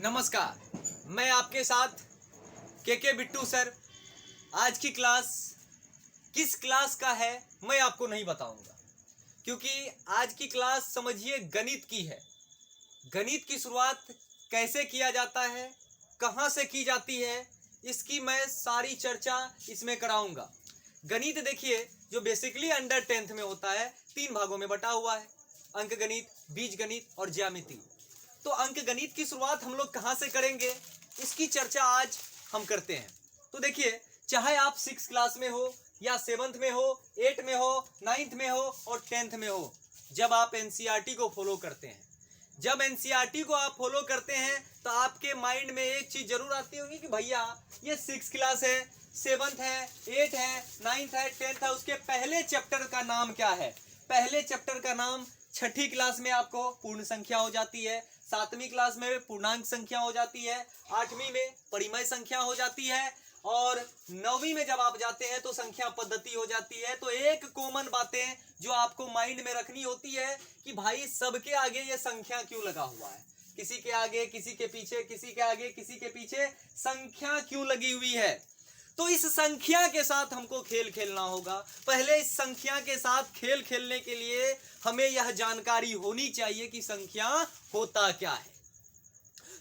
नमस्कार, मैं आपके साथ के बिट्टू सर। आज की क्लास किस क्लास का है मैं आपको नहीं बताऊंगा, क्योंकि आज की क्लास समझिए गणित की है। गणित की शुरुआत कैसे किया जाता है, कहाँ से की जाती है, इसकी मैं सारी चर्चा इसमें कराऊंगा। गणित देखिए, जो बेसिकली अंडर 10th में होता है, 3 भागों में बटा हुआ है: अंक गणित, बीज गणित और ज्यामिति। तो अंक गणित की शुरुआत हम लोग कहाँ से करेंगे, इसकी चर्चा आज हम करते हैं। तो देखिए, चाहे आप 6 क्लास में हो या 7th में हो, 8 में हो, 9th में हो और 10th में हो, जब आप एनसीईआरटी को फॉलो करते हैं, जब एनसीईआरटी को आप फॉलो करते हैं तो आपके माइंड में एक चीज जरूर आती होगी कि भैया ये 6 क्लास है, 7th है, 8 है, 9th है, 10th है, उसके पहले चैप्टर का नाम क्या है? पहले चैप्टर का नाम छठी क्लास में आपको पूर्ण संख्या हो जाती है, 7वीं क्लास में पूर्णांक संख्या हो जाती है, 8वीं में परिमेय संख्या हो जाती है और 9वीं में जब आप जाते हैं तो संख्या पद्धति हो जाती है। तो एक कॉमन बातें जो आपको माइंड में रखनी होती है कि भाई सबके आगे ये संख्या क्यों लगा हुआ है, किसी के आगे, किसी के पीछे, किसी के आगे, किसी के पीछे संख्या क्यों लगी हुई है। तो इस संख्या के साथ हमको खेल खेलना होगा। पहले इस संख्या के साथ खेल खेलने के लिए हमें यह जानकारी होनी चाहिए कि संख्या होता क्या है।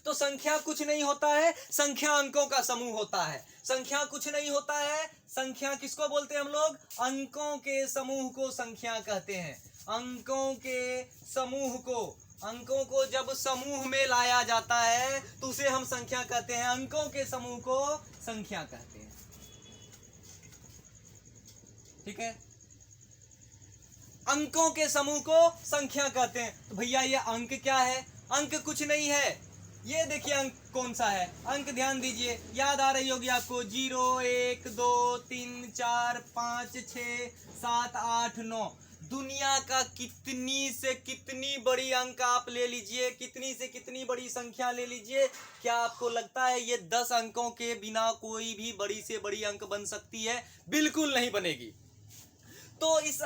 तो संख्या कुछ नहीं होता है, संख्या अंकों का समूह होता है। संख्या कुछ नहीं होता है, संख्या किसको बोलते हैं हम लोग? अंकों के समूह को संख्या कहते हैं। अंकों के समूह को, अंकों को जब समूह में लाया जाता है तो उसे हम संख्या कहते हैं। अंकों के समूह को संख्या कहते हैं, ठीक है। अंकों के समूह को संख्या कहते हैं। तो भैया ये अंक क्या है? अंक कुछ नहीं है। ये देखिए अंक कौन सा है, अंक ध्यान दीजिए, याद आ रही होगी आपको। 0 1 2 3 4 5 6 7 8 9। दुनिया का कितनी से कितनी बड़ी अंक आप ले लीजिए, कितनी से कितनी बड़ी संख्या ले लीजिए, क्या आपको लगता है ये 10 अंकों के बिना कोई भी बड़ी से बड़ी अंक बन सकती है? बिल्कुल नहीं बनेगी। तो इस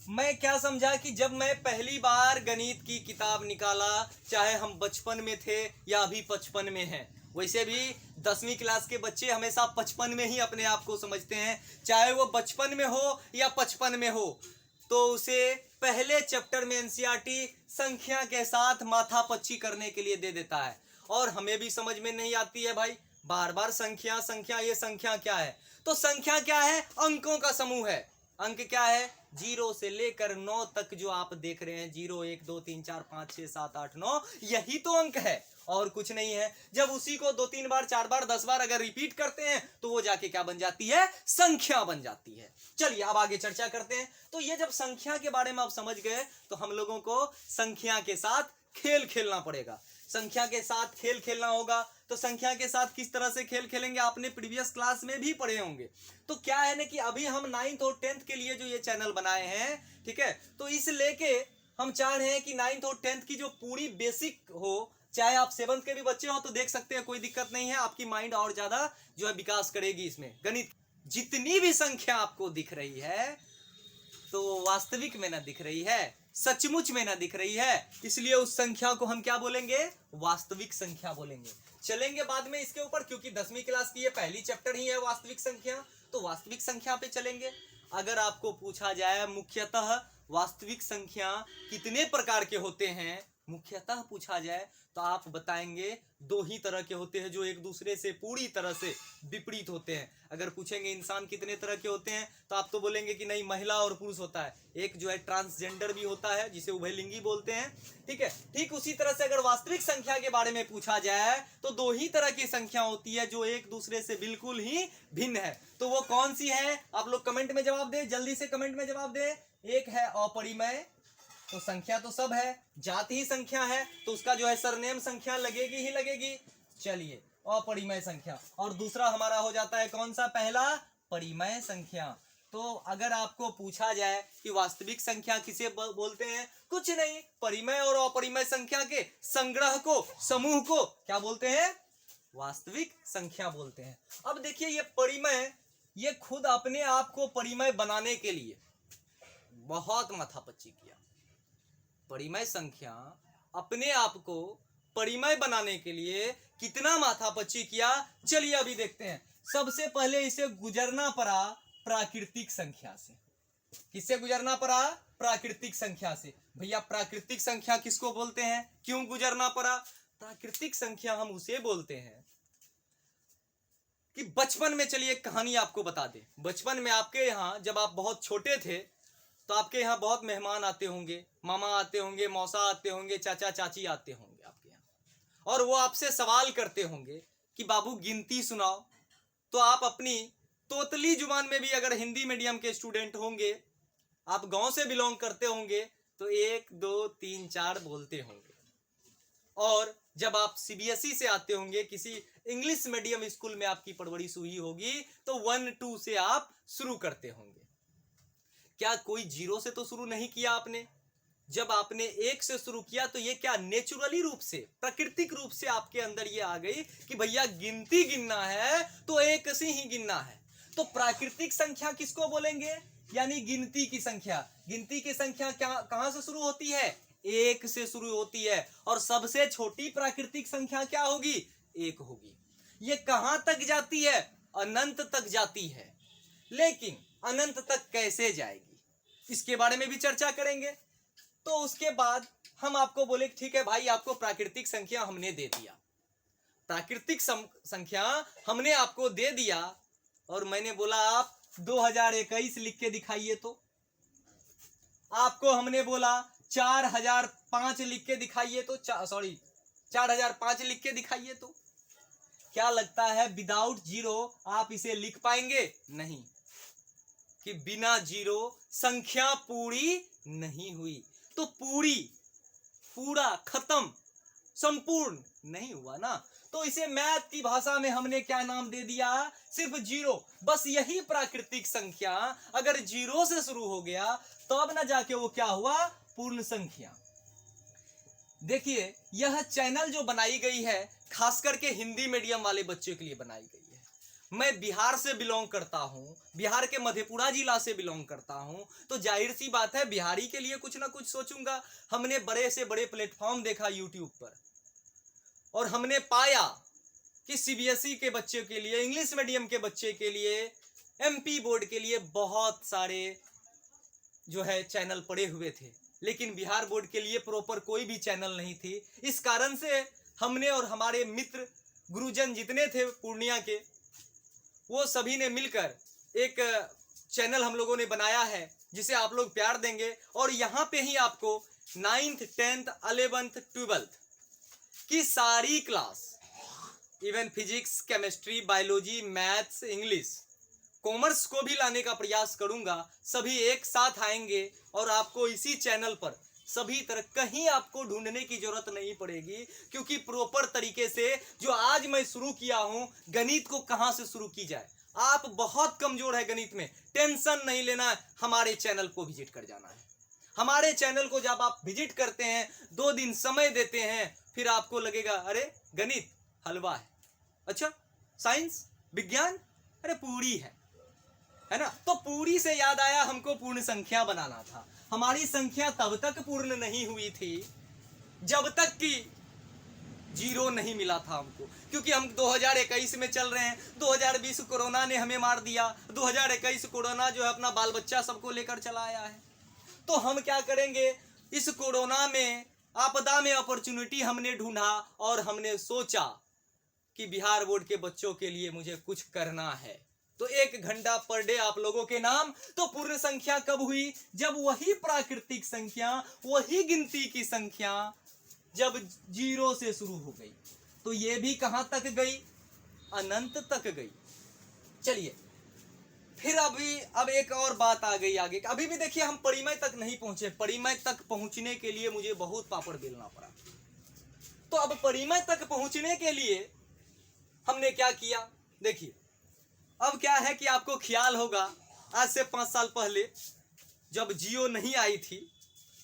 मैं क्या समझा कि जब मैं पहली बार गणित की किताब निकाला, चाहे हम बचपन में थे या अभी 55 में हैं, वैसे भी 10वीं क्लास के बच्चे हमेशा 55 में ही अपने आप को समझते हैं, चाहे वो बचपन में हो या 55 में हो। तो उसे पहले चैप्टर में एनसीईआरटी संख्या के साथ माथापच्ची करने के लिए दे देता है। और हमें भी समझ में नहीं आती है भाई, बार बार संख्या संख्या, ये संख्या क्या है? तो संख्या क्या है? अंकों का समूह है। अंक क्या है? 0 से लेकर 9 तक जो आप देख रहे हैं, 0 1 2 3 4 5 6 7 8 9, यही तो अंक है और कुछ नहीं है। जब उसी को 2-3 बार, 4 बार, 10 बार अगर रिपीट करते हैं तो वो जाके क्या बन जाती है? संख्या बन जाती है। चलिए अब आगे चर्चा करते हैं। तो ये जब संख्या के बारे में आप समझ गए तो हम लोगों को संख्या के साथ खेल खेलना पड़ेगा। संख्या के साथ खेल खेलना होगा। तो संख्या के साथ किस तरह से खेल खेलेंगे आपने प्रीवियस क्लास में भी पढ़े होंगे। तो क्या है ना कि अभी हम 9th और 10th के लिए जो ये चैनल बनाए हैं, ठीक है, तो इस लेके हम चाह रहे हैं कि 9th और 10th की जो पूरी बेसिक हो, चाहे आप 7th के भी बच्चे हो तो देख सकते हैं, कोई दिक्कत नहीं है। आपकी माइंड और ज्यादा जो है विकास करेगी इसमें। गणित जितनी भी संख्या आपको दिख रही है तो वास्तविक में ना दिख रही है, सचमुच में ना दिख रही है, इसलिए उस संख्या को हम क्या बोलेंगे? वास्तविक संख्या बोलेंगे। चलेंगे बाद में इसके ऊपर, क्योंकि 10वीं क्लास की ये पहली चैप्टर ही है वास्तविक संख्या, तो वास्तविक संख्या पे चलेंगे। अगर आपको पूछा जाए मुख्यतः वास्तविक संख्या कितने प्रकार के होते हैं, मुख्यतः पूछा जाए तो आप बताएंगे 2 ही तरह के होते हैं जो एक दूसरे से पूरी तरह से विपरीत होते हैं। अगर पूछेंगे इंसान कितने तरह के होते हैं तो आप तो बोलेंगे कि नहीं, महिला और पुरुष होता है। एक जो है ट्रांसजेंडर भी होता है जिसे उभयलिंगी बोलते हैं, ठीक है। ठीक उसी तरह से अगर वास्तविक संख्या के बारे में पूछा जाए तो 2 ही तरह की संख्या होती है जो एक दूसरे से बिल्कुल ही भिन्न है। तो वो कौन सी है? आप लोग कमेंट में जवाब दे, जल्दी से कमेंट में जवाब दे। एक है अपरिमेय, तो संख्या तो सब है, जाति ही संख्या है तो उसका जो है सरनेम संख्या लगेगी ही लगेगी। चलिए, अपरिमेय संख्या। और दूसरा हमारा हो जाता है कौन सा? पहला परिमेय संख्या। तो अगर आपको पूछा जाए कि वास्तविक संख्या किसे बोलते हैं, कुछ नहीं, परिमेय और अपरिमेय संख्या के संग्रह को, समूह को क्या बोलते हैं? वास्तविक संख्या बोलते हैं। अब देखिए, ये परिमेय, ये खुद अपने आप को परिमेय बनाने के लिए बहुत माथापच्ची किया। परिमेय संख्या अपने आप को परिमय बनाने के लिए कितना माथापच्ची किया, चलिए अभी देखते हैं। सबसे पहले इसे गुजरना पड़ा प्राकृतिक संख्या से। किससे गुजरना पड़ा? प्राकृतिक संख्या से। भैया प्राकृतिक संख्या किसको बोलते हैं, क्यों गुजरना पड़ा? प्राकृतिक संख्या हम उसे बोलते हैं कि बचपन में, चलिए एक कहानी आपको बता दें। बचपन में आपके यहाँ जब आप बहुत छोटे थे तो आपके यहाँ बहुत मेहमान आते होंगे, मामा आते होंगे, मौसा आते होंगे, चाचा चाची आते होंगे आपके यहाँ, और वो आपसे सवाल करते होंगे कि बाबू गिनती सुनाओ। तो आप अपनी तोतली जुबान में भी, अगर हिंदी मीडियम के स्टूडेंट होंगे, आप गांव से बिलोंग करते होंगे, तो 1 2 3 4 बोलते होंगे। और जब आप सीबीएसई से आते होंगे, किसी इंग्लिश मीडियम स्कूल में आपकी परवरिश हुई होगी, तो 1 2 से आप शुरू करते होंगे। क्या कोई 0 से तो शुरू नहीं किया आपने? जब आपने 1 से शुरू किया तो ये क्या नेचुरली रूप से, प्राकृतिक रूप से आपके अंदर ये आ गई कि भैया गिनती गिनना है तो 1 से ही गिनना है। तो प्राकृतिक संख्या किसको बोलेंगे? यानी गिनती की संख्या। गिनती की संख्या क्या, कहां से शुरू होती है? 1 से शुरू होती है। और सबसे छोटी प्राकृतिक संख्या क्या होगी? 1 होगी। ये कहां तक जाती है? अनंत तक जाती है। लेकिन अनंत तक कैसे जाएगी, इसके बारे में भी चर्चा करेंगे। तो उसके बाद हम आपको बोले ठीक है भाई, आपको प्राकृतिक संख्या हमने दे दिया, प्राकृतिक संख्या हमने आपको दे दिया, और मैंने बोला आप 2021 लिख के दिखाइए। तो आपको हमने बोला 4005 लिख के दिखाइए। तो 4005 लिख के दिखाइए। तो क्या लगता है विदाउट 0 आप इसे लिख पाएंगे? नहीं, कि बिना 0 संख्या पूरी नहीं हुई। तो पूरा, खत्म, संपूर्ण नहीं हुआ ना। तो इसे मैथ की भाषा में हमने क्या नाम दे दिया? सिर्फ 0। बस यही प्राकृतिक संख्या अगर 0 से शुरू हो गया तो अब ना जाके वो क्या हुआ? पूर्ण संख्या। देखिए यह चैनल जो बनाई गई है खास करके हिंदी मीडियम वाले बच्चों के लिए बनाई गई है। मैं बिहार से बिलोंग करता हूँ, बिहार के मधेपुरा जिला से बिलोंग करता हूँ, तो जाहिर सी बात है बिहारी के लिए कुछ ना कुछ सोचूंगा। हमने बड़े से बड़े प्लेटफॉर्म देखा यूट्यूब पर, और हमने पाया कि सीबीएसई के बच्चे के लिए, इंग्लिश मीडियम के बच्चे के लिए, एमपी बोर्ड के लिए बहुत सारे जो है चैनल पड़े हुए थे, लेकिन बिहार बोर्ड के लिए प्रॉपर कोई भी चैनल नहीं थी। इस कारण से हमने और हमारे मित्र गुरुजन जितने थे पूर्णिया के, वो सभी ने मिलकर एक चैनल हम लोगों ने बनाया है, जिसे आप लोग प्यार देंगे। और यहाँ पे ही आपको 9th 10th 11th 12th की सारी class, even physics, chemistry, biology, maths, English, commerce को भी लाने का प्रयास करूंगा। सभी एक साथ आएंगे और आपको इसी चैनल पर सभी तरह, कहीं आपको ढूंढने की जरूरत नहीं पड़ेगी, क्योंकि प्रॉपर तरीके से जो आज मैं शुरू किया हूं, गणित को कहां से शुरू की जाए। आप बहुत कमजोर है गणित में, टेंशन नहीं लेना है, हमारे चैनल को विजिट कर जाना है। हमारे चैनल को जब आप विजिट करते हैं, 2 दिन समय देते हैं, फिर आपको लगेगा अरे गणित हलवा है, अच्छा साइंस, विज्ञान, अरे पूरी है ना। तो पूरी से याद आया, हमको पूर्ण संख्या बनाना था। हमारी संख्या तब तक पूर्ण नहीं हुई थी जब तक कि 0 नहीं मिला था हमको, क्योंकि हम 2021 में चल रहे हैं। 2020 कोरोना ने हमें मार दिया। 2021 कोरोना जो है अपना बाल बच्चा सबको लेकर चला आया है। तो हम क्या करेंगे? इस कोरोना में, आपदा में अपॉर्चुनिटी हमने ढूंढा और हमने सोचा कि बिहार बोर्ड के बच्चों के लिए मुझे कुछ करना है। तो 1 घंटा पर डे आप लोगों के नाम। तो पूर्ण संख्या कब हुई? जब वही प्राकृतिक संख्या, वही गिनती की संख्या जब 0 से शुरू हो गई। तो ये भी कहां तक गई? अनंत तक गई। चलिए फिर अब एक और बात आ गई आगे। अभी भी देखिए हम परिमय तक नहीं पहुंचे। परिमय तक पहुंचने के लिए मुझे बहुत पापड़ बेलना पड़ा। तो अब परिमय तक पहुंचने के लिए हमने क्या किया? देखिए अब क्या है कि आपको ख्याल होगा, आज से 5 साल पहले जब जियो नहीं आई थी,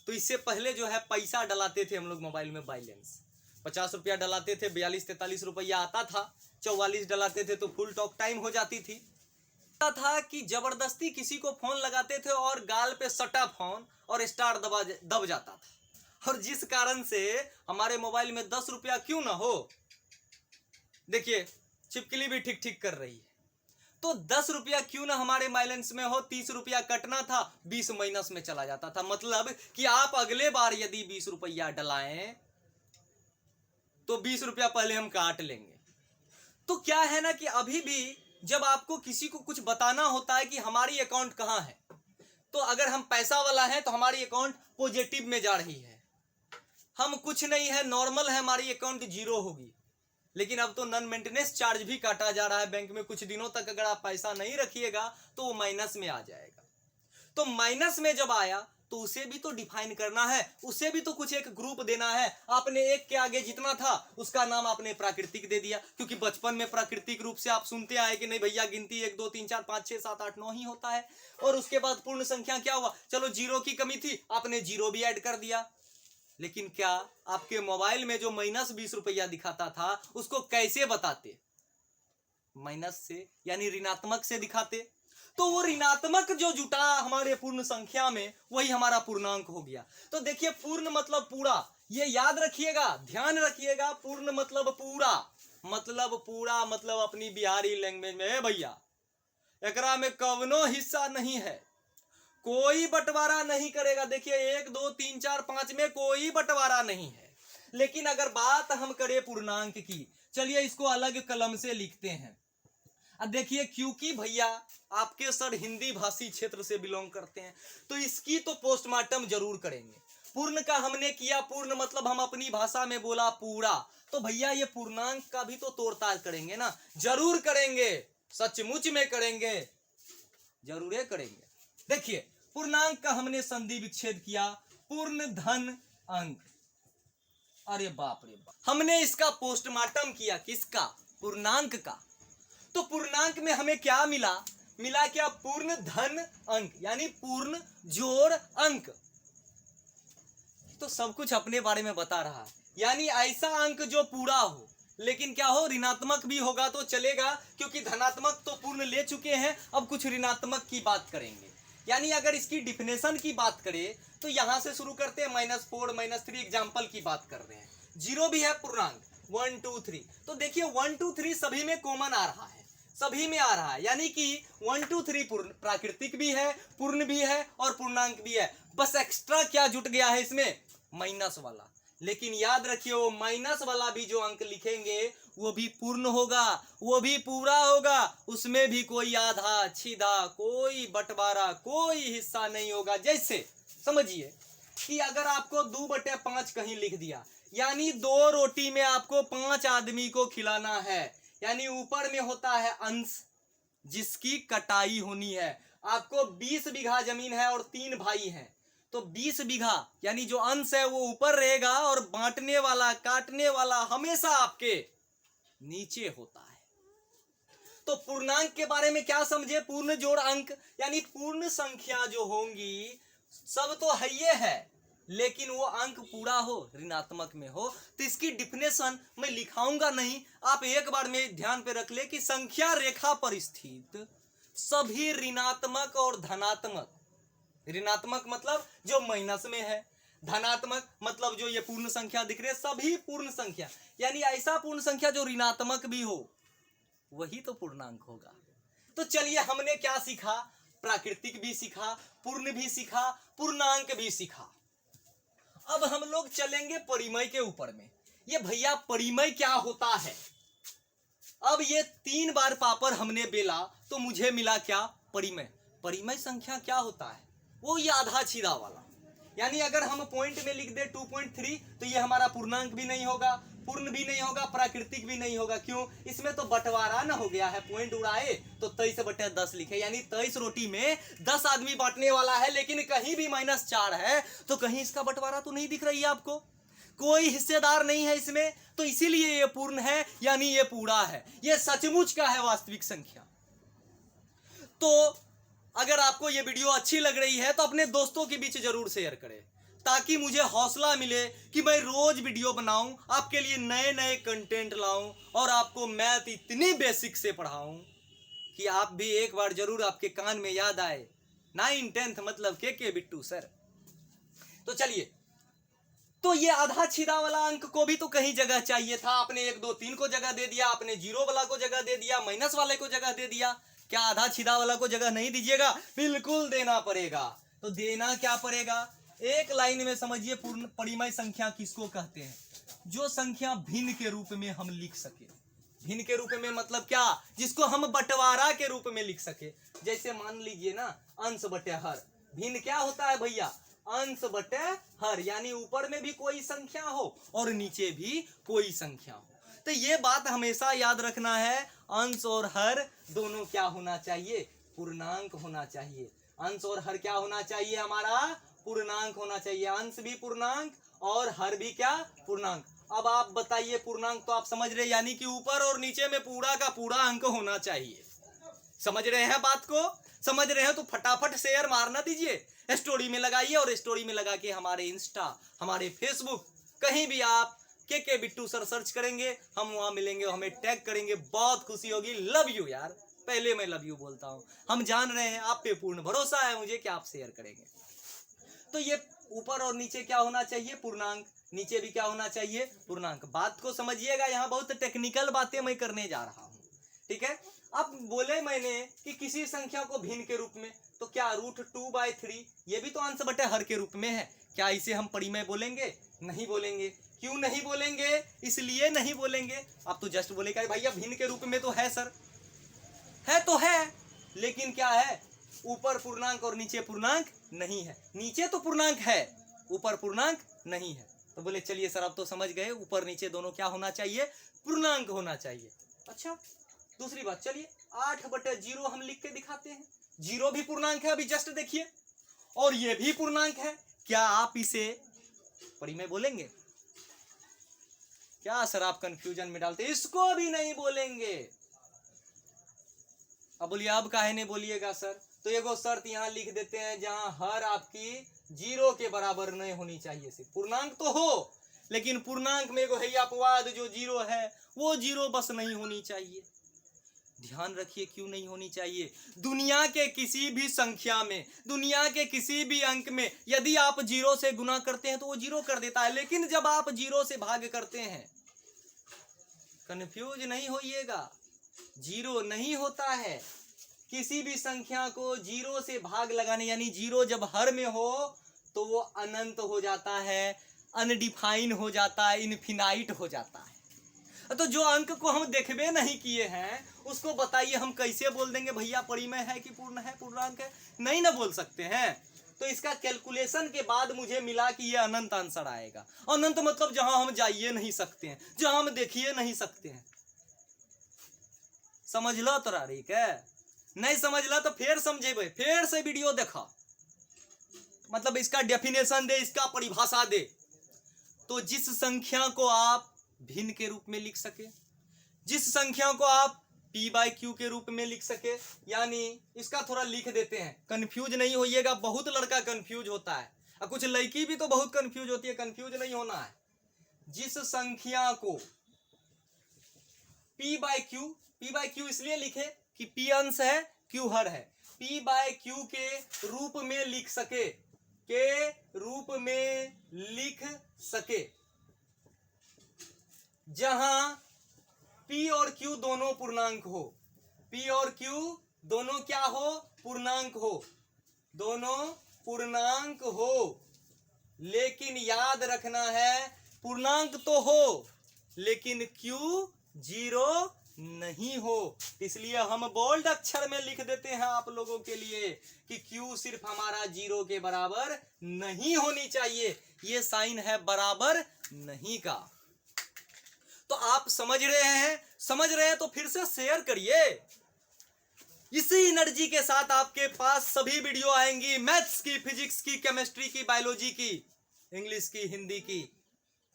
तो इससे पहले जो है पैसा डलाते थे हम लोग मोबाइल में, बैलेंस 50 रुपया डलाते थे, 42-43 रुपया आता था। 44 डलाते थे तो फुल टॉक टाइम हो जाती थी। था कि जबरदस्ती किसी को फोन लगाते थे और गाल पे सटा फोन और स्टार दब जाता था। और जिस कारण से हमारे मोबाइल में 10 रुपया क्यों ना हो, देखिए छिपकली भी ठीक ठीक कर रही है, तो 10 रुपया क्यों ना हमारे बैलेंस में हो, 30 रुपया कटना था, 20 माइनस में चला जाता था। मतलब कि आप अगले बार यदि 20 रुपया डलाएं तो 20 रुपया पहले हम काट लेंगे। तो क्या है ना कि अभी भी जब आपको किसी को कुछ बताना होता है कि हमारी अकाउंट कहां है, तो अगर हम पैसा वाला है तो हमारी अकाउंट पॉजिटिव में जा रही है, हम कुछ नहीं है, नॉर्मल है, हमारी अकाउंट जीरो होगी। लेकिन अब तो नॉन मेंटेनेंस चार्ज भी काटा जा रहा है बैंक में, कुछ दिनों तक अगर आप पैसा नहीं रखिएगा तो वो माइनस में आ जाएगा। तो माइनस में जब आया तो उसे भी तो डिफाइन करना है, उसे भी तो कुछ एक ग्रुप देना है। आपने एक के आगे जितना था उसका नाम आपने प्राकृतिक दे दिया, क्योंकि बचपन में प्राकृतिक रूप से आप सुनते आए कि नहीं भैया गिनती 1 2 3 4 5 6 7 8 9 ही होता है। और उसके बाद पूर्ण संख्या क्या हुआ, चलो जीरो की कमी थी, आपने जीरो भी ऐड कर दिया। लेकिन क्या आपके मोबाइल में जो माइनस 20 रुपया दिखाता था उसको कैसे बताते, माइनस से यानी ऋणात्मक से दिखाते। तो वो ऋणात्मक जो जुटा हमारे पूर्ण संख्या में वही हमारा पूर्णांक हो गया। तो देखिए पूर्ण मतलब पूरा, ये याद रखिएगा, ध्यान रखिएगा, पूर्ण मतलब पूरा, मतलब अपनी बिहारी लैंग्वेज में भैया एकरा में कवनो हिस्सा नहीं है, कोई बंटवारा नहीं करेगा। देखिए 1 2 3 4 5 में कोई बंटवारा नहीं है। लेकिन अगर बात हम करें पूर्णांक की, चलिए इसको अलग कलम से लिखते हैं। अब देखिए क्योंकि भैया आपके सर हिंदी भाषी क्षेत्र से बिलोंग करते हैं तो इसकी तो पोस्टमार्टम जरूर करेंगे। पूर्ण का हमने किया, पूर्ण मतलब हम अपनी भाषा में बोला पूरा, तो भैया ये पूर्णांक का भी तो तोड़ताड़ करेंगे ना, जरूर करेंगे, सचमुच में करेंगे, जरूर करेंगे। देखिए पूर्णांक का हमने संधि विच्छेद किया, पूर्ण धन अंक, अरे बाप रे बाप, हमने इसका पोस्टमार्टम किया, किसका, पूर्णांक का। तो पूर्णांक में हमें क्या मिला, क्या, पूर्ण धन अंक यानी पूर्ण जोड़ अंक। तो सब कुछ अपने बारे में बता रहा है, यानी ऐसा अंक जो पूरा हो, लेकिन क्या हो, ऋणात्मक भी होगा तो चलेगा, क्योंकि धनात्मक तो पूर्ण ले चुके हैं, अब कुछ ऋणात्मक की बात करेंगे। यानी अगर इसकी डिफिनेशन की बात करें तो यहां से शुरू करते हैं, -4 -3 एग्जाम्पल की बात कर रहे हैं। जीरो भी है पूर्णांक, 1 2 3, तो देखिए 1 2 3 सभी में कॉमन आ रहा है, सभी में आ रहा है, यानी कि 1 2 3 पूर्ण, प्राकृतिक भी है, पूर्ण भी है और पूर्णांक भी है। बस एक्स्ट्रा क्या जुट गया है इसमें, माइनस वाला। लेकिन याद रखिए वो माइनस वाला भी जो अंक लिखेंगे वो भी पूर्ण होगा, वो भी पूरा होगा, उसमें भी कोई आधा छीधा, कोई बंटवारा, कोई हिस्सा नहीं होगा। जैसे समझिए कि अगर आपको 2/5 कहीं लिख दिया, यानी 2 रोटी में आपको 5 आदमी को खिलाना है, यानी ऊपर में होता है अंश जिसकी कटाई होनी है। आपको 20 बीघा जमीन है और 3 भाई हैं, तो 20 बीघा यानी जो अंश है वो ऊपर रहेगा और बांटने वाला, काटने वाला हमेशा आपके नीचे होता है। तो पूर्णांक के बारे में क्या समझे, पूर्ण जोड़ अंक, यानी पूर्ण संख्या जो होंगी सब तो है ये है, लेकिन वो अंक पूरा हो, ऋणात्मक में हो। तो इसकी डिफिनेशन मैं लिखाऊंगा नहीं, आप एक बार में ध्यान पे रख ले कि संख्या रेखा पर स्थित सभी ऋणात्मक और धनात्मक, ऋणात्मक मतलब जो माइनस में है, धनात्मक मतलब जो ये पूर्ण संख्या दिख रही है, सभी पूर्ण संख्या, यानी ऐसा पूर्ण संख्या जो ऋणात्मक भी हो वही तो पूर्णांक होगा। तो चलिए हमने क्या सीखा, प्राकृतिक भी सीखा, पूर्ण भी सीखा, पूर्णांक भी सीखा। अब हम लोग चलेंगे परिमेय के ऊपर में। ये भैया परिमेय क्या होता है, अब ये 3 बार पापड़ हमने बेला तो मुझे मिला क्या, परिमेय। परिमेय संख्या क्या होता है, वो ये आधा छीदा वाला, यानी अगर हम पॉइंट में लिख दे 2.3 तो ये हमारा पूर्णांक भी नहीं होगा, पूर्ण भी नहीं होगा, प्राकृतिक भी नहीं होगा। क्यों, इसमें तो बंटवारा ना हो गया है, पॉइंट उड़ाए तो 23/10 लिखे, यानी 23 रोटी में 10 आदमी बांटने वाला है, लेकिन कहीं भी -4 है तो कहीं इसका बंटवारा तो नहीं दिख रही है आपको, कोई हिस्सेदार नहीं है इसमें, तो इसीलिए ये पूर्ण है, यानी ये पूरा है, ये सचमुच का है वास्तविक संख्या। तो अगर आपको ये वीडियो अच्छी लग रही है तो अपने दोस्तों के बीच जरूर शेयर करें, ताकि मुझे हौसला मिले कि मैं रोज वीडियो बनाऊं, आपके लिए नए नए कंटेंट लाऊं और आपको मैथ इतनी बेसिक से पढ़ाऊं कि आप भी एक बार जरूर आपके कान में याद आए, 9 10th मतलब के बिट्टू सर। तो चलिए तो ये आधा छेदा वाला अंक को भी तो कहीं जगह चाहिए था। आपने 1 2 3 को जगह दे दिया, आपने जीरो वाला को जगह दे दिया, माइनस वाले को जगह दे दिया। क्या आधा छेदा वाला को जगह नहीं दीजिएगा? बिल्कुल देना पड़ेगा। तो देना क्या पड़ेगा? एक लाइन में समझिए, पूर्ण परिमेय संख्या किसको कहते हैं? जो संख्या भिन्न के रूप में हम लिख सके। भिन्न के रूप में मतलब क्या? जिसको हम बंटवारा के रूप में लिख सके। जैसे मान लीजिए ना, अंश बटे हर। भिन्न क्या होता है भैया? अंश बटे हर, यानी ऊपर में भी कोई संख्या हो और नीचे भी कोई संख्या हो। तो ये बात हमेशा याद रखना है, अंश और हर दोनों क्या होना चाहिए? पूर्णांक होना चाहिए। अंश और हर क्या होना चाहिए? हमारा पूर्णांक होना चाहिए। अंश भी पूर्णांक और हर भी क्या? पूर्णांक। अब आप बताइए, पूर्णांक तो आप समझ रहे, यानी कि ऊपर और नीचे में पूरा का पूरा अंक होना चाहिए। समझ रहे हैं बात को? समझ रहे हैं तो फटाफट शेयर मारना दीजिए, स्टोरी में लगाइए, और स्टोरी में लगा के हमारे इंस्टा, हमारे फेसबुक, कहीं भी आप के बिट्टू सर सर्च करेंगे, हम वहां मिलेंगे, हमें टैग करेंगे, बहुत खुशी होगी। लव यू यार, पहले मैं लव यू बोलता हूं। हम जान रहे हैं, आप पे पूर्ण भरोसा है मुझे कि आप शेयर करेंगे। तो ये ऊपर और नीचे क्या होना चाहिए? पूर्णांक। नीचे भी क्या होना चाहिए? पूर्णांक। बात को समझिएगा, यहाँ बहुत टेक्निकल बातें मैं करने जा रहा हूँ, ठीक है। अब बोले मैंने कि किसी संख्या को भिन्न के रूप में, तो क्या √2/3 ये भी तो अंश बटे हर के रूप में है। क्या इसे हम परिमेय बोलेंगे? नहीं बोलेंगे। क्यों नहीं बोलेंगे? इसलिए नहीं बोलेंगे, आप तो जस्ट बोलेगा भैया भिन्न के रूप में तो है सर, है तो है, लेकिन क्या है? ऊपर पूर्णांक और नीचे पूर्णांक नहीं है। नीचे तो पूर्णांक है, ऊपर पूर्णांक नहीं है। तो बोले चलिए सर, अब तो समझ गए, ऊपर नीचे दोनों क्या होना चाहिए? पूर्णांक होना चाहिए। अच्छा, दूसरी बात, चलिए 8/0 हम लिख के दिखाते हैं। 0 भी पूर्णांक है, अभी जस्ट देखिए, और ये भी पूर्णांक है। क्या आप इसे परिमेय बोलेंगे? क्या सर आप कंफ्यूजन में डालते? इसको भी नहीं बोलेंगे। अब बोलिए, अब काहे नहीं बोलिएगा सर? तो एगो शर्त यहाँ लिख देते हैं, जहां हर आपकी 0 के बराबर नहीं होनी चाहिए। सिर्फ पूर्णांक तो हो, लेकिन पूर्णांक में एगो है अपवाद, जो 0 है वो 0 बस नहीं होनी चाहिए। ध्यान रखिए, क्यों नहीं होनी चाहिए? दुनिया के किसी भी संख्या में, दुनिया के किसी भी अंक में यदि आप 0 से गुना करते हैं तो वो 0 कर देता है, लेकिन जब आप 0 से भाग करते हैं, कंफ्यूज नहीं होइएगा, 0 नहीं होता है। किसी भी संख्या को 0 से भाग लगाने, यानी 0 जब हर में हो तो वो अनंत हो जाता है, अनडिफाइन हो जाता है, इनफिनाइट हो जाता है। तो जो अंक को हम देखबे नहीं किए हैं, उसको बताइए हम कैसे बोल देंगे भैया परिमेय है कि पूर्ण है, पूर्णांक है? नहीं ना बोल सकते हैं। तो इसका कैलकुलेशन के बाद मुझे मिला कि ये अनंत आंसर आएगा। अनंत मतलब जहां हम जाइए नहीं सकते हैं, जहां हम देखिए नहीं सकते हैं। समझ लो तोरा ठीक है? नहीं समझ ला तो फिर समझेबे, फिर से वीडियो देखा, मतलब इसका डेफिनेशन दे, इसका परिभाषा दे। तो जिस संख्या को आप भिन्न के रूप में लिख सके, जिस संख्या को आप p/q के रूप में लिख सके, यानी इसका थोड़ा लिख देते हैं, कंफ्यूज नहीं होइएगा। बहुत लड़का कंफ्यूज होता है, और कुछ लड़की भी तो बहुत कंफ्यूज होती है, कंफ्यूज नहीं होना है। जिस संख्या को p/q इसलिए लिखे कि p अंश है, q हर है, p/q के रूप में लिख सके, के रूप में लिख सके, जहां p और q दोनों पूर्णांक हो। p और q दोनों क्या हो? पूर्णांक हो, दोनों पूर्णांक हो। लेकिन याद रखना है, पूर्णांक तो हो लेकिन q 0 नहीं हो। इसलिए हम बोल्ड अक्षर में लिख देते हैं आप लोगों के लिए कि q सिर्फ हमारा 0 के बराबर नहीं होनी चाहिए। ये साइन है बराबर नहीं का। तो आप समझ रहे हैं? समझ रहे हैं तो फिर से शेयर करिए। इसी एनर्जी के साथ आपके पास सभी वीडियो आएंगी, मैथ्स की, फिजिक्स की, केमिस्ट्री की, बायोलॉजी की, इंग्लिश की, हिंदी की।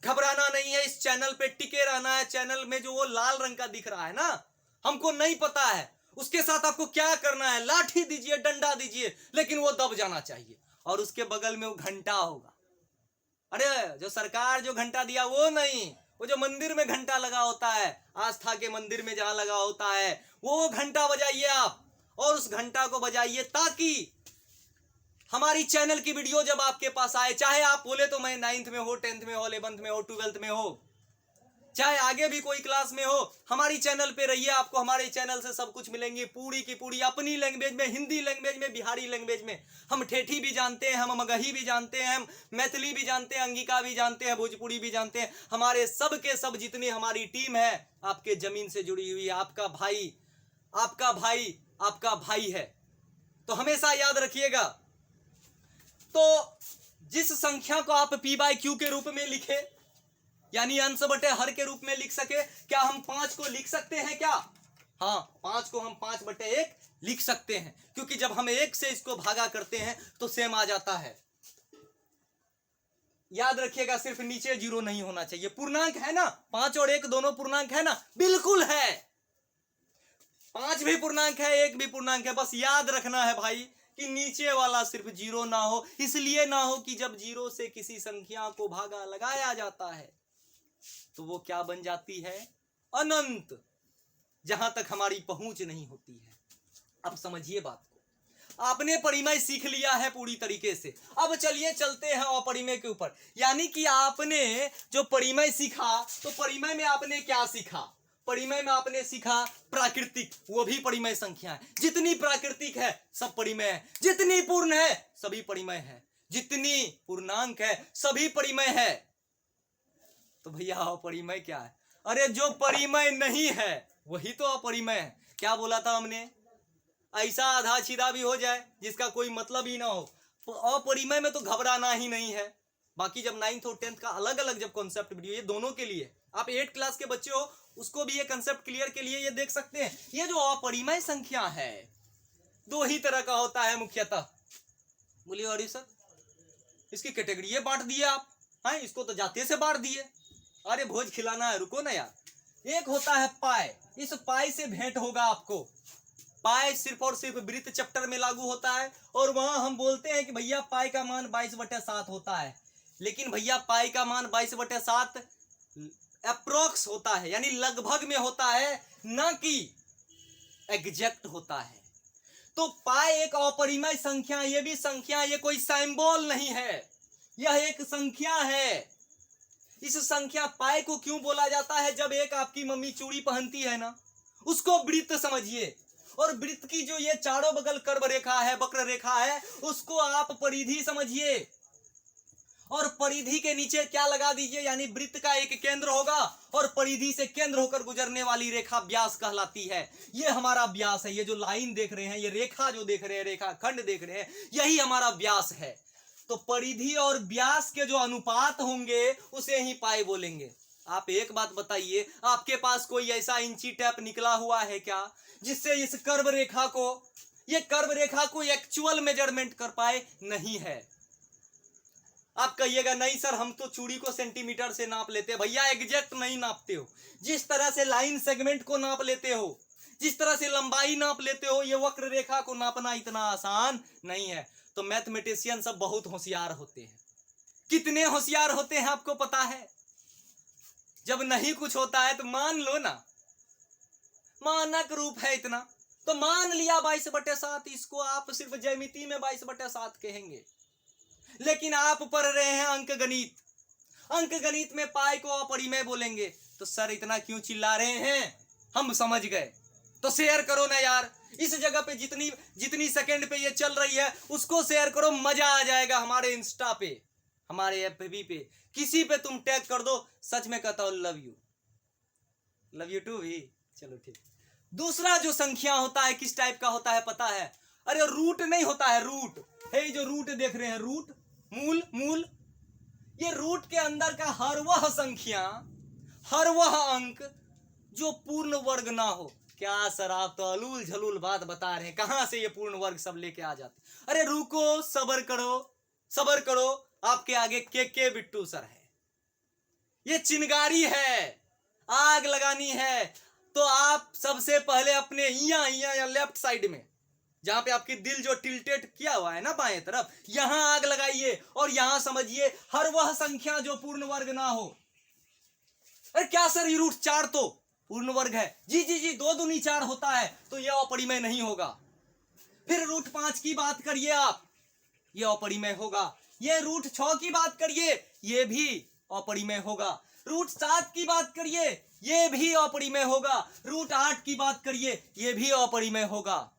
घबराना नहीं है, इस चैनल पे टिके रहना है। चैनल में जो वो लाल रंग का दिख रहा है ना, हमको नहीं पता है उसके साथ आपको क्या करना है। लाठी दीजिए, डंडा दीजिए, लेकिन वो दब जाना चाहिए। और उसके बगल में वो घंटा होगा। अरे जो सरकार जो घंटा दिया वो नहीं, वो जो मंदिर में घंटा लगा होता है, आस्था के मंदिर में जहां लगा होता है, वो घंटा बजाइए आप। और उस घंटा को बजाइए ताकि हमारी चैनल की वीडियो जब आपके पास आए, चाहे आप बोले तो मैं 9th में हो, 10th में हो, 11th में हो, 12th में हो, चाहे आगे भी कोई क्लास में हो, हमारी चैनल पे रहिए। आपको हमारे चैनल से सब कुछ मिलेंगी, पूरी की पूरी अपनी लैंग्वेज में, हिंदी लैंग्वेज में, बिहारी लैंग्वेज में। हम ठेठी भी जानते हैं, हम मगही भी जानते हैं, हम मैथिली भी जानते हैं, अंगिका भी जानते हैं, भोजपुरी भी जानते हैं। हमारे सब के सब जितनी हमारी टीम है आपके जमीन से जुड़ी हुई है। आपका भाई आपका भाई आपका भाई है, तो हमेशा याद रखिएगा। तो जिस संख्या को आप p/q के रूप में लिखे, यानी अंश बटे हर के रूप में लिख सके, क्या हम 5 को लिख सकते हैं क्या? हाँ, 5 को हम 5/1 लिख सकते हैं, क्योंकि जब हम 1 से इसको भागा करते हैं तो सेम आ जाता है। याद रखिएगा, सिर्फ नीचे 0 नहीं होना चाहिए। पूर्णांक है ना, 5 और 1 दोनों पूर्णांक है ना? बिल्कुल है, 5 भी पूर्णांक है, 1 भी पूर्णांक है। बस याद रखना है भाई कि नीचे वाला सिर्फ 0 ना हो। इसलिए ना हो कि जब 0 से किसी संख्या को भागा लगाया जाता है तो वो क्या बन जाती है? अनंत, जहां तक हमारी पहुंच नहीं होती है। अब समझिए बात को, आपने परिमेय सीख लिया है पूरी तरीके से। अब चलिए चलते हैं अपरिमेय के ऊपर। यानी कि आपने जो परिमेय सीखा, तो परिमेय में आपने क्या सीखा? परिमेय में आपने सीखा प्राकृतिक, वो भी परिमेय संख्या है। जितनी प्राकृतिक है सब परिमेय है, जितनी पूर्ण है सभी परिमेय है, जितनी पूर्णांक है सभी परिमेय है। तो भैया अपरिमेय क्या है? अरे जो परिमेय नहीं है वही तो अपरिमेय है। क्या बोला था हमने? ऐसा आधा सीधा भी हो जाए जिसका कोई मतलब ही ना हो, तो अपरिमेय में तो घबराना ही नहीं है। बाकी जब 9th और 10th का अलग अलग जब कॉन्सेप्ट वीडियो, ये दोनों के लिए, आप 8 क्लास के बच्चे हो उसको भी ये कंसेप्ट क्लियर के लिए ये देख सकते हैं। ये जो अपरिमेय संख्या है 2 ही तरह का होता है मुख्यतः। बोलिए अरे सर, इसकी कैटेगरी ये बांट दिए आप, हाँ इसको तो जाते से बांट दिए। अरे भोज खिलाना है, रुको ना यार। एक होता है पाई, इस पाई से भेंट होगा आपको। पाई सिर्फ और सिर्फ वृत्त चैप्टर में लागू होता है, और वहां हम बोलते हैं कि भैया पाई का मान 22/7 होता है। लेकिन भैया पाई का मान 22/7 अप्रोक्स होता है, यानी लगभग में होता है, ना कि एग्जैक्ट होता है। तो पाई एक अपरिमेय संख्या, ये भी संख्या, ये कोई सिंबल नहीं है, यह एक संख्या है। इस संख्या पाई को क्यों बोला जाता है? जब एक आपकी मम्मी चूड़ी पहनती है ना, उसको वृत्त समझिए, और वृत्त की जो ये चारों बगल कर्व रेखा है, वक्र रेखा है, उसको आप परिधि समझिए, और परिधि के नीचे क्या लगा दीजिए, यानी वृत्त का एक केंद्र होगा, और परिधि से केंद्र होकर गुजरने वाली रेखा व्यास कहलाती है। ये हमारा व्यास है। ये जो लाइन देख रहे हैं, ये रेखा जो देख रहे हैं, रेखा खंड देख रहे हैं, यही हमारा व्यास है। तो परिधि और व्यास के जो अनुपात होंगे उसे ही पाई बोलेंगे। आप एक बात बताइए, आपके पास कोई ऐसा इंची टेप निकला हुआ है क्या जिससे इस कर्व रेखा को, ये कर्व रेखा को एक्चुअल मेजरमेंट कर पाए? नहीं है। आप कहिएगा नहीं सर हम तो चूड़ी को सेंटीमीटर से नाप लेते हैं। भैया एग्जैक्ट नहीं नापते हो। जिस तरह से लाइन सेगमेंट को नाप लेते हो, जिस तरह से लंबाई नाप लेते हो, ये वक्र रेखा को नापना इतना आसान नहीं है। तो मैथमेटिशियन सब बहुत होशियार होते हैं। कितने होशियार होते हैं आपको पता है? जब नहीं कुछ होता है तो मान लो ना, मानक रूप है इतना, तो मान लिया 22/7, इसको आप सिर्फ ज्यामिति में 22/7 कहेंगे। लेकिन आप पढ़ रहे हैं अंक गणित, अंक गणित में पाई को अपरिमेय बोलेंगे। तो सर इतना क्यों चिल्ला रहे हैं? हम समझ गए। तो शेयर करो ना यार, इस जगह पे जितनी सेकंड पे ये चल रही है उसको शेयर करो, मजा आ जाएगा। हमारे इंस्टा पे, हमारे एफबी पे, किसी पे तुम टैग कर दो। सच में कहता हूं लव यू टू भी। चलो ठीक। दूसरा जो संख्या होता है किस टाइप का होता है पता है? अरे रूट नहीं होता है, रूट है। जो रूट देख रहे हैं, रूट, मूल, ये रूट के अंदर का हर वह संख्या, हर वह अंक जो पूर्ण वर्ग ना हो। क्या सर आप तो अलूल झलूल बात बता रहे हैं, कहां से ये पूर्ण वर्ग सब लेके आ जाते? अरे रुको, सबर करो, आपके आगे के बिट्टू सर है। ये चिंगारी है, आग लगानी है। तो आप सबसे पहले अपने यहाँ लेफ्ट साइड में, जहां पे आपकी दिल जो टिल्टेड किया हुआ है ना बाएं तरफ, यहां आग लगाइए और यहां समझिए हर वह संख्या जो पूर्ण वर्ग ना हो। अरे क्या सर ये रूट 4 तो पूर्ण वर्ग है? जी 2 दूनी 4 होता है, तो यह अपरिमेय नहीं होगा। फिर रूट 5 की बात करिए आप, ये अपरिमेय होगा। ये रूट 6 की बात करिए, ये भी अपरिमेय होगा। रूट 7 की बात करिए, ये भी अपरिमेय होगा। रूट 8 की बात करिए, ये भी अपरिमेय होगा।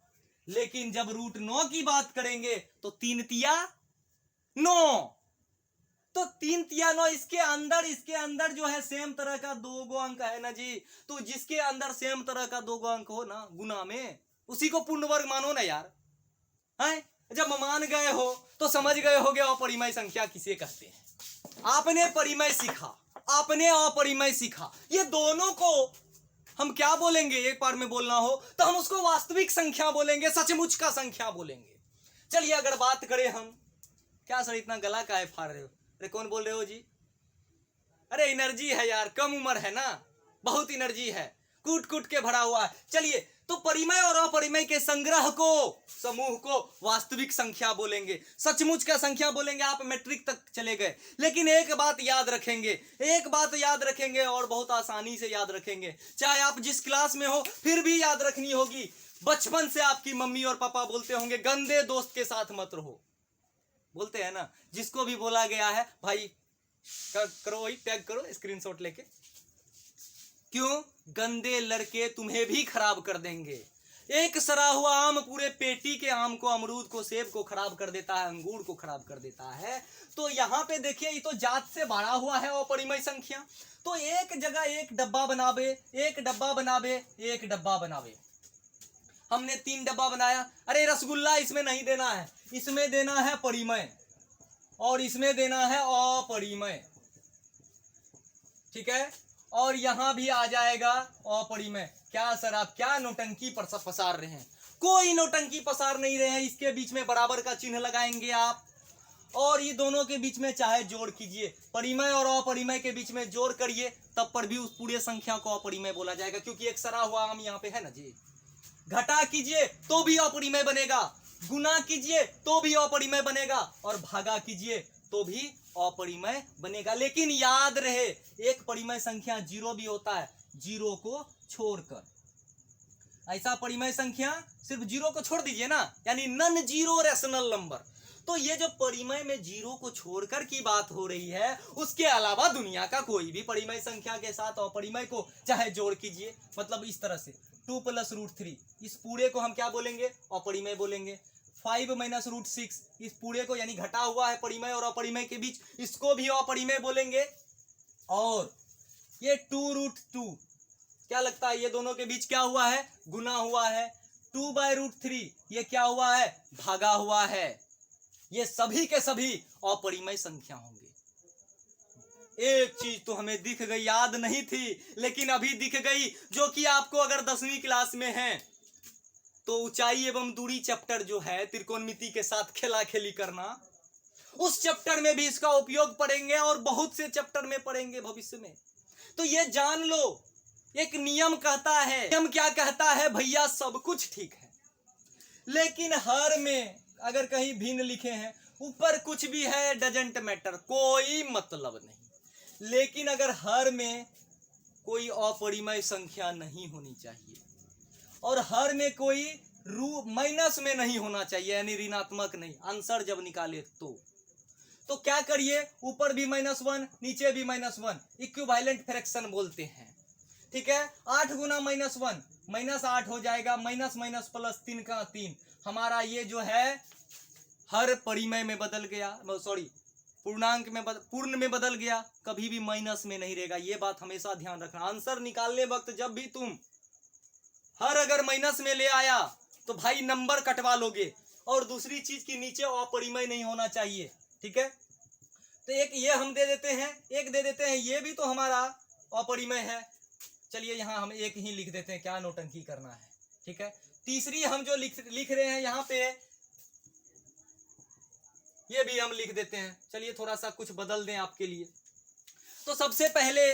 लेकिन जब रूट 9 की बात करेंगे तो 3 तिया 9, तो 3 तिया 9, इसके अंदर जो है सेम तरह का 2 अंक है ना जी। तो जिसके अंदर सेम तरह का 2 अंक हो ना गुना में, उसी को पूर्ण वर्ग मानो ना यार। है, जब मान गए हो तो समझ गए होगे अपरिमेय संख्या किसे कहते हैं। आपने परिमेय सीखा, आपने अपरिमेय सीखा, ये दोनों को हम क्या बोलेंगे, एक बार में बोलना हो तो हम उसको वास्तविक संख्या बोलेंगे, सचमुच का संख्या बोलेंगे। चलिए अगर बात करें हम, क्या सर इतना गला काहे फाड़ रहे हो? अरे कौन बोल रहे हो जी? अरे एनर्जी है यार, कम उम्र है ना, बहुत एनर्जी है, कूट कूट के भरा हुआ है। चलिए, तो परिमेय और अपरिमेय के संग्रह को, समूह को वास्तविक संख्या बोलेंगे, सचमुच का संख्या बोलेंगे। आप मैट्रिक तक चले गए, लेकिन एक बात याद रखेंगे, एक बात याद रखेंगे और बहुत आसानी से याद रखेंगे, चाहे आप जिस क्लास में हो फिर भी याद रखनी होगी। बचपन से आपकी मम्मी और पापा बोलते होंगे गंदे दोस्त के साथ मत रहो, बोलते हैं ना। जिसको भी बोला गया है भाई करो, वही टैग करो स्क्रीनशॉट लेके। क्यों? गंदे लड़के तुम्हें भी खराब कर देंगे। एक सड़ा हुआ आम पूरे पेटी के आम को, अमरूद को, सेब को खराब कर देता है, अंगूर को खराब कर देता है। तो यहां पे देखिए, ये तो जात से बढ़ा हुआ है अपरिमेय संख्या। तो एक जगह एक डब्बा बनावे, एक डब्बा बनावे, एक डब्बा बनावे। हमने 3 डब्बा बनाया। अरे रसगुल्ला इसमें नहीं देना है, इसमें देना है परिमेय और इसमें देना है अपरिमेय, ठीक है। और यहां भी आ जाएगा अपरिमेय। क्या सर आप क्या नौटंकी पसार रहे हैं? कोई नौटंकी पसार नहीं रहे हैं। इसके बीच में बराबर का चिन्ह लगाएंगे आप, और ये दोनों के बीच में चाहे जोड़ कीजिए, परिमेय और अपरिमेय के बीच में जोड़ करिए, तब पर भी उस पूरे संख्या को अपरिमेय बोला जाएगा, क्योंकि एक सड़ा हुआ आम यहाँ पे है ना जी। घटा कीजिए तो भी अपरिमेय बनेगा, गुना कीजिए तो भी अपरिमेय बनेगा, और भागा कीजिए तो भी अपरिमेय बनेगा। लेकिन याद रहे, एक परिमेय संख्या 0 भी होता है, 0 को छोड़कर। ऐसा परिमेय संख्या सिर्फ 0 को छोड़ दीजिए ना, यानी नॉन जीरो रेशनल नंबर। तो ये जो परिमेय में 0 को छोड़कर की बात हो रही है, उसके अलावा दुनिया का कोई भी परिमेय संख्या के साथ अपरिमेय को चाहे जोड़ कीजिए, मतलब इस तरह से 2 + √3, इस पूरे को हम क्या बोलेंगे? अपरिमेय बोलेंगे। 5 - √6, इस पूरे को, यानी घटा हुआ है परिमेय और अपरिमेय के बीच, इसको भी अपरिमेय बोलेंगे। और ये 2√2, क्या लगता है ये दोनों के बीच क्या हुआ है? गुना हुआ है। 2/√3 ये क्या हुआ है? भागा हुआ है। ये सभी के सभी अपरिमेय संख्या होंगे। एक चीज तो हमें दिख गई, याद नहीं थी लेकिन अभी दिख गई, जो कि आपको अगर 10वीं क्लास में है तो ऊंचाई एवं दूरी चैप्टर जो है त्रिकोणमिति के साथ खेला खेली करना, उस चैप्टर में भी इसका उपयोग पढ़ेंगे और बहुत से चैप्टर में पढ़ेंगे भविष्य में। तो ये जान लो, एक नियम कहता है, नियम क्या कहता है भैया? सब कुछ ठीक है, लेकिन हर में अगर कहीं भिन्न लिखे हैं, ऊपर कुछ भी है डजंट मैटर, कोई मतलब नहीं। लेकिन अगर हर में कोई अपरिमेय संख्या नहीं होनी चाहिए और हर में कोई माइनस में नहीं होना चाहिए, यानी ऋणात्मक नहीं, आंसर जब निकाले तो क्या करिए? ऊपर भी -1 नीचे भी -1, इक्विवेलेंट फ्रैक्शन बोलते हैं, ठीक है। 8 गुना -1 -8 हो जाएगा, माइनस माइनस प्लस 3 का 3। हमारा ये जो है हर परिमेय में बदल गया, सॉरी पूर्णांक में पूर्ण में बदल गया, कभी भी माइनस में नहीं रहेगा। ये बात हमेशा ध्यान रखना। आंसर निकालने वक्त जब भी तुम हर अगर माइनस में ले आया तो भाई नंबर कटवा लोगे। और दूसरी चीज की नीचे अपरिमेय नहीं होना चाहिए, ठीक है। तो एक ये हम दे देते हैं, एक दे देते हैं, ये भी तो हमारा अपरिमेय है। चलिए यहाँ हम एक ही लिख देते हैं, क्या नौटंकी करना है, ठीक है। तीसरी हम जो लिख रहे हैं यहाँ पे, ये भी हम लिख देते हैं। चलिए थोड़ा सा कुछ बदल दें आपके लिए। तो सबसे पहले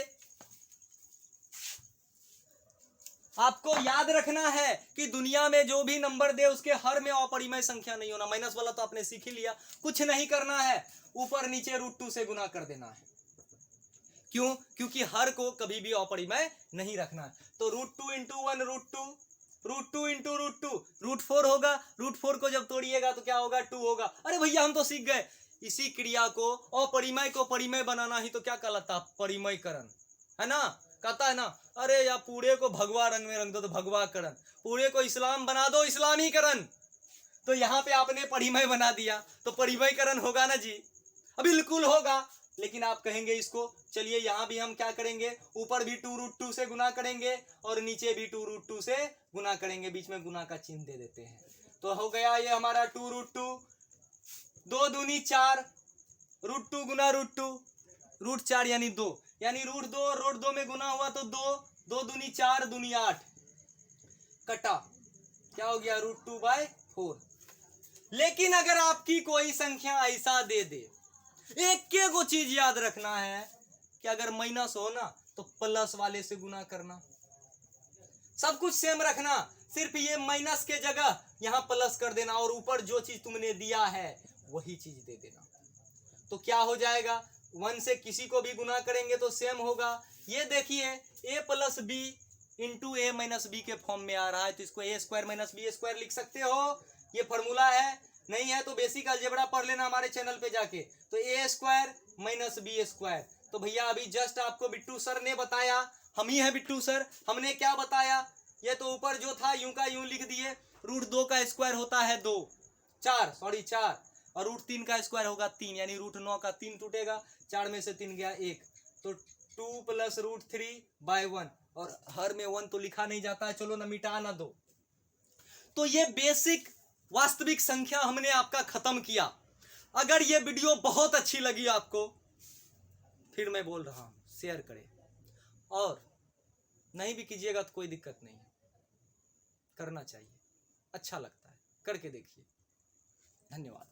आपको याद रखना है कि दुनिया में जो भी नंबर दे उसके हर में अपरिमेय संख्या नहीं होना। माइनस वाला तो आपने सीख ही लिया, कुछ नहीं करना है, ऊपर नीचे √2 से गुना कर देना है। क्यों? क्योंकि हर को कभी भी अपरिमेय नहीं रखना है। तो √2 × 1 √2, √2 इंटू √2 √4 होगा। √4 को जब तोड़िएगा तो क्या होगा, 2 होगा। अरे भैया हम तो सीख गए। इसी क्रिया को अपरिमेय को परिमेय बनाना ही तो क्या कहलाता, परिमेयकरण, है ना, कहता है ना। अरे या पूरे को भगवा रंग में रंग दो तो भगवाकरण, पूरे को इस्लाम बना दो इस्लामीकरण। तो यहाँ पे आपने परिमेय बना दिया तो परिमेयकरण होगा ना जी, बिल्कुल होगा। लेकिन आप कहेंगे इसको, चलिए यहाँ भी हम क्या करेंगे, ऊपर भी 2 √2 से गुना करेंगे और नीचे भी 2 √2 से गुना करेंगे, बीच में गुना का चिन्ह दे देते हैं। तो हो गया ये हमारा 2 √2, 2 दूनी 4, √2 गुना √2, √4 यानी 2, यानी √2 और √2 में गुना हुआ तो 2, 2 दूनी 4, दूनी 8, कटा, क्या हो गया, √2/4। लेकिन अगर आपकी कोई संख्या ऐसा दे दे, एक के को चीज याद रखना है कि अगर माइनस हो ना तो प्लस वाले से गुना करना, सब कुछ सेम रखना, सिर्फ ये माइनस के जगह यहां प्लस कर देना और ऊपर जो चीज तुमने दिया है वही चीज दे देना। तो क्या हो जाएगा, 1 से किसी को भी गुना करेंगे तो सेम होगा। ये देखिए a + b into a - b के फॉर्म में आ रहा है, तो इसको a² - b² लिख सकते हो। ये फॉर्मूला है, नहीं है तो बेसिक अलजेब्रा पढ़ लेना हमारे चैनल पे जाके। तो a² - b²। तो भैया अभी जस्ट आपको बिट्टू सर ने बताया, हम ही है बिट्टू सर, हमने क्या बताया, ये तो ऊपर जो था यूं का यूं लिख दिए। √2 का स्क्वायर होता है 2, 4 और √3 का स्क्वायर होगा 3, यानी √9 का 3 टूटेगा, 4 में से 3 गया 1, तो 2 + √3/1, और हर में 1 तो लिखा नहीं जाता है, चलो ना मिटा ना दो। तो ये बेसिक वास्तविक संख्या हमने आपका खत्म किया। अगर ये वीडियो बहुत अच्छी लगी आपको, फिर मैं बोल रहा हूं शेयर करें, और नहीं भी कीजिएगा तो कोई दिक्कत नहीं है, करना चाहिए, अच्छा लगता है, करके देखिए। धन्यवाद।